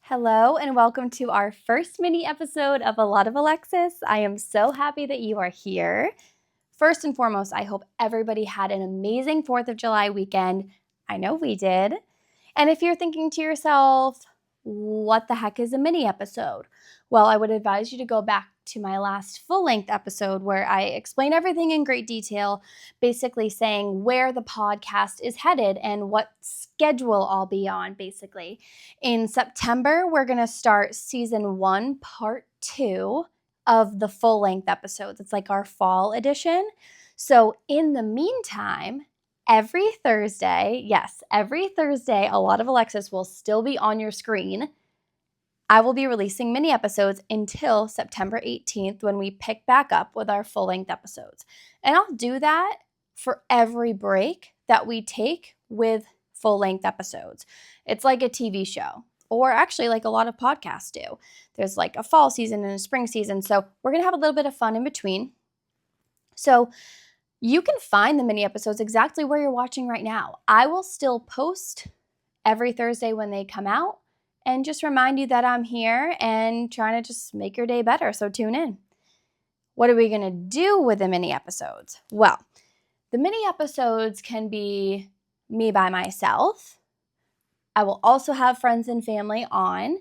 Hello and welcome to our first mini episode of A Lot of Alexis. I am so happy that you are here. First and foremost, I hope everybody had an amazing 4th of July weekend. I know we did. And if you're thinking to yourself, what the heck is a mini episode? Well, I would advise you to go back to my last full-length episode where I explain everything in great detail, basically saying where the podcast is headed and what schedule I'll be on, basically. In September, we're going to start season 1, part 2 of the full-length episodes. It's like our fall edition. So in the meantime, every Thursday, A Lot of Alexis will still be on your screen. I will be releasing mini episodes until September 18th when we pick back up with our full-length episodes. And I'll do that for every break that we take with full-length episodes. It's like a TV show, or actually like a lot of podcasts do. There's like a fall season and a spring season, so we're going to have a little bit of fun in between. So you can find the mini episodes exactly where you're watching right now. I will still post every Thursday when they come out and just remind you that I'm here and trying to just make your day better, so tune in. What are we going to do with the mini episodes? Well, the mini episodes can be me by myself. I will also have friends and family on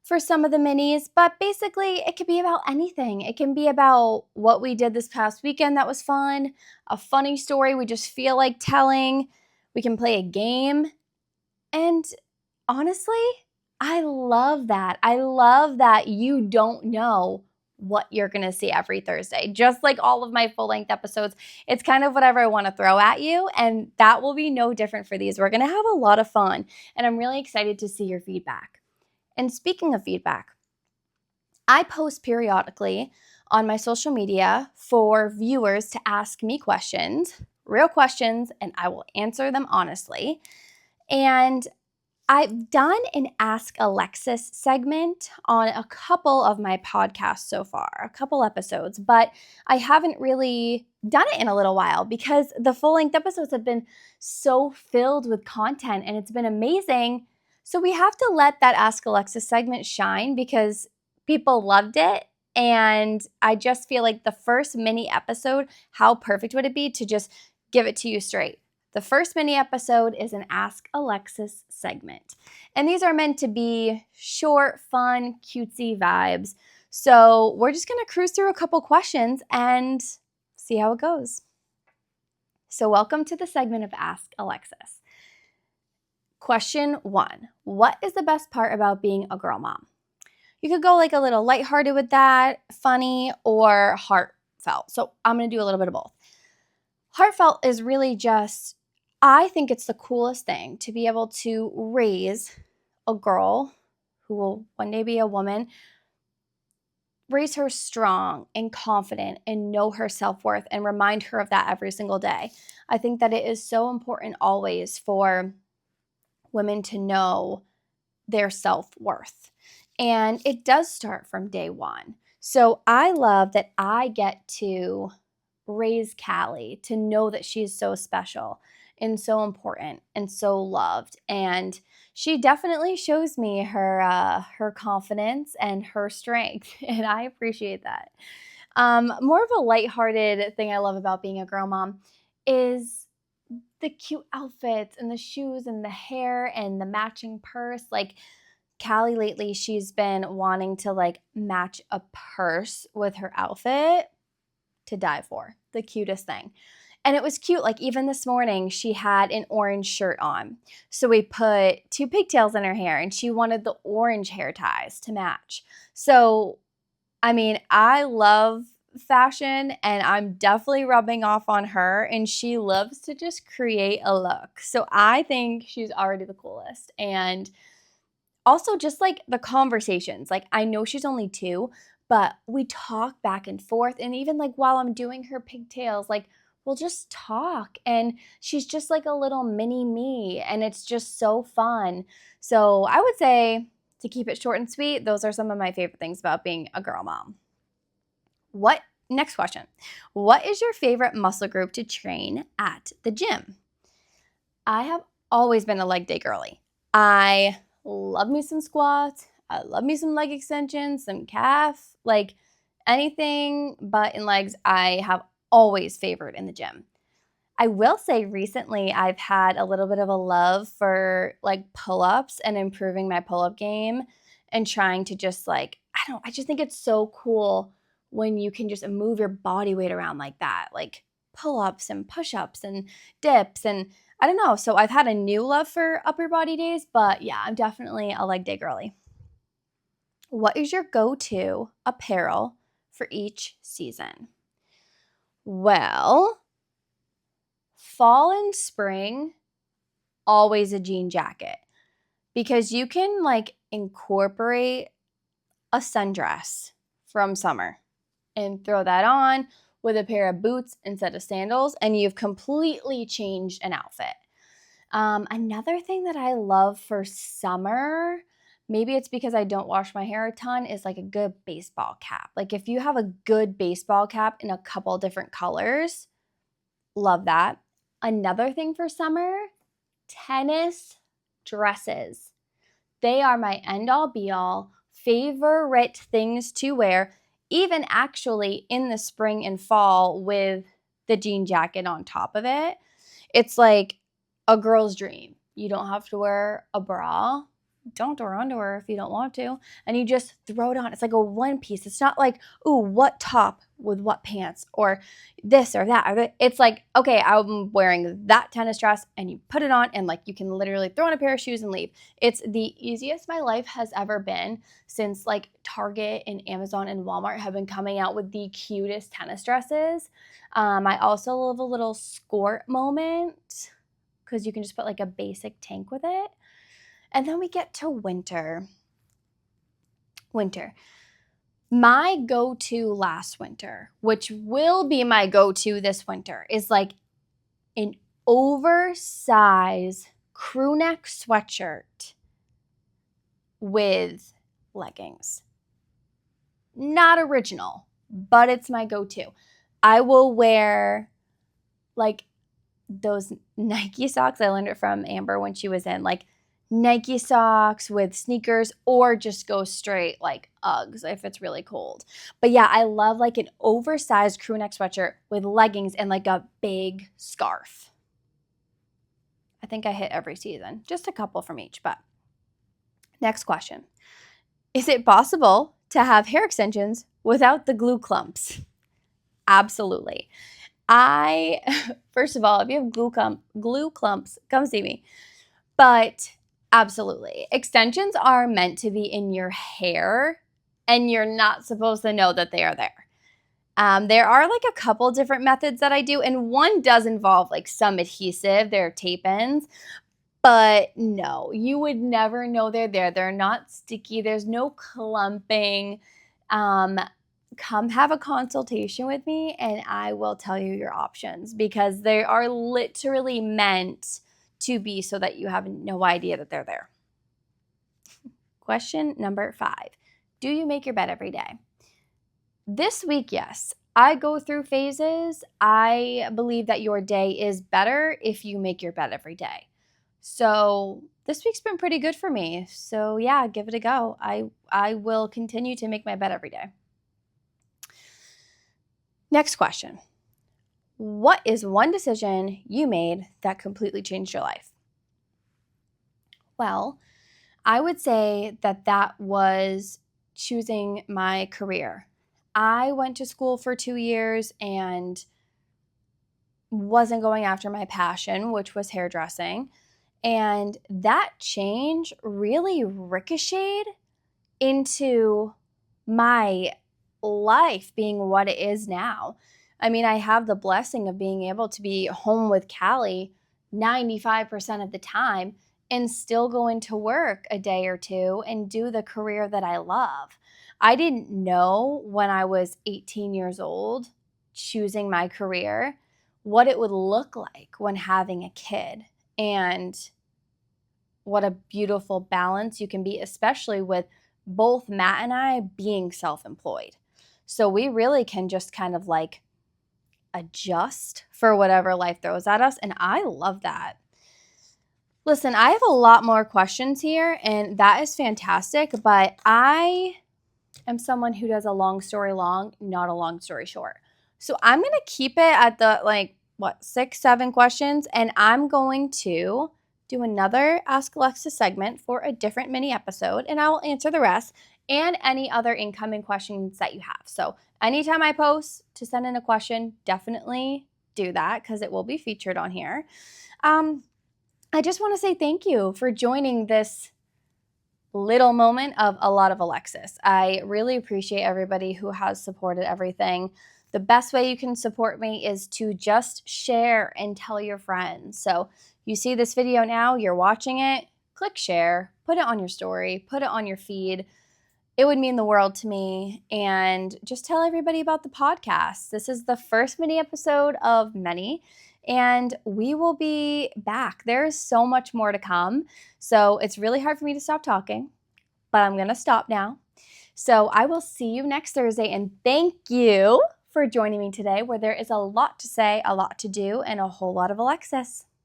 for some of the minis, but basically it could be about anything. It can be about what we did this past weekend that was fun, a funny story we just feel like telling. We can play a game. And honestly, I love that. I love that you don't know what you're going to see every Thursday. Just like all of my full-length episodes, it's kind of whatever I want to throw at you, and that will be no different for these. We're going to have a lot of fun, and I'm really excited to see your feedback. And speaking of feedback, I post periodically on my social media for viewers to ask me questions, real questions, and I will answer them honestly. And I've done an Ask Alexis segment on a couple of my podcasts so far, a couple episodes, but I haven't really done it in a little while because the full-length episodes have been so filled with content and it's been amazing. So we have to let that Ask Alexis segment shine because people loved it. And I just feel like the first mini episode, how perfect would it be to just give it to you straight? The first mini episode is an Ask Alexis segment. And these are meant to be short, fun, cutesy vibes. So we're just going to cruise through a couple questions and see how it goes. So welcome to the segment of Ask Alexis. Question 1. What is the best part about being a girl mom? You could go like a little lighthearted with that, funny, or heartfelt. So I'm going to do a little bit of both. Heartfelt is really just, I think it's the coolest thing to be able to raise a girl who will one day be a woman, raise her strong and confident and know her self-worth and remind her of that every single day. I think that it is so important always for women to know their self-worth. And it does start from day one. So I love that I get to raise Callie to know that she is so special and so important and so loved. And she definitely shows me her confidence and her strength, and I appreciate that. More of a lighthearted thing I love about being a girl mom is the cute outfits and the shoes and the hair and the matching purse. Like Callie lately, she's been wanting to like match a purse with her outfit to die for. The cutest thing. And it was cute. Like even this morning, she had an orange shirt on. So we put 2 pigtails in her hair and she wanted the orange hair ties to match. So, I mean, I love fashion and I'm definitely rubbing off on her, and she loves to just create a look. So I think she's already the coolest. And also just like the conversations, like I know she's only 2, but we talk back and forth. And even like while I'm doing her pigtails, like we'll just talk, and she's just like a little mini me, and it's just so fun. So I would say, to keep it short and sweet, those are some of my favorite things about being a girl mom. Next question. What is your favorite muscle group to train at the gym? I have always been a leg day girly. I love me some squats. I love me some leg extensions, some calf, like anything butt and legs I have always favored in the gym. I will say recently I've had a little bit of a love for like pull-ups and improving my pull-up game and trying to just like, I just think it's so cool when you can just move your body weight around like that, like pull-ups and push-ups and dips and I don't know. So I've had a new love for upper body days, but yeah, I'm definitely a leg day girly. What is your go-to apparel for each season? Well, fall and spring, always a jean jacket because you can like incorporate a sundress from summer and throw that on with a pair of boots instead of sandals, and you've completely changed an outfit. Another thing that I love for summer, maybe it's because I don't wash my hair a ton, is like a good baseball cap. Like if you have a good baseball cap in a couple different colors, love that. Another thing for summer, tennis dresses. They are my end all be all favorite things to wear, even actually in the spring and fall with the jean jacket on top of it. It's like a girl's dream. You don't have to wear a bra. Don't wear underwear if you don't want to. And you just throw it on. It's like a one piece. It's not like, ooh, what top with what pants or this or that. It's like, okay, I'm wearing that tennis dress and you put it on and like you can literally throw on a pair of shoes and leave. It's the easiest my life has ever been since like Target and Amazon and Walmart have been coming out with the cutest tennis dresses. I also love a little skirt moment because you can just put like a basic tank with it. And then we get to winter. My go-to last winter, which will be my go-to this winter, is like an oversized crew neck sweatshirt with leggings. Not original, but it's my go-to. I will wear like those Nike socks. I learned it from Amber when she was in, like Nike socks with sneakers, or just go straight like Uggs if it's really cold. But yeah, I love like an oversized crew neck sweatshirt with leggings and like a big scarf. I think I hit every season, just a couple from each. But next question. Is it possible to have hair extensions without the glue clumps? Absolutely. First of all, if you have glue clumps, come see me. But absolutely. Extensions are meant to be in your hair, and you're not supposed to know that they are there. There are like a couple different methods that I do, and one does involve like some adhesive. They're tape-ins. But no, you would never know they're there. They're not sticky. There's no clumping. Come have a consultation with me and I will tell you your options because they are literally meant to be so that you have no idea that they're there. Question number 5. Do you make your bed every day? This week, yes. I go through phases. I believe that your day is better if you make your bed every day. So this week's been pretty good for me. So yeah, give it a go. I will continue to make my bed every day. Next question. What is one decision you made that completely changed your life? Well, I would say that was choosing my career. I went to school for 2 years and wasn't going after my passion, which was hairdressing. And that change really ricocheted into my life being what it is now. I mean, I have the blessing of being able to be home with Callie 95% of the time and still go into work a day or two and do the career that I love. I didn't know when I was 18 years old, choosing my career, what it would look like when having a kid and what a beautiful balance you can be, especially with both Matt and I being self-employed. So we really can just kind of like adjust for whatever life throws at us. And I love that. Listen, I have a lot more questions here, and that is fantastic, but I am someone who does a long story long, not a long story short. So I'm going to keep it at the 6, 7 questions, and I'm going to do another Ask Alexis segment for a different mini episode, and I will answer the rest and any other incoming questions that you have. So anytime I post to send in a question, definitely do that because it will be featured on here. I just want to say thank you for joining this little moment of A Lot of Alexis. I really appreciate everybody who has supported everything. The best way you can support me is to just share and tell your friends. So you see this video now, you're watching it, click share, put it on your story, put it on your feed. It would mean the world to me. And just tell everybody about the podcast. This is the first mini episode of many, and we will be back. There is so much more to come. So it's really hard for me to stop talking, but I'm going to stop now. So I will see you next Thursday, and thank you for joining me today, where there is a lot to say, a lot to do, and a whole lot of Alexis.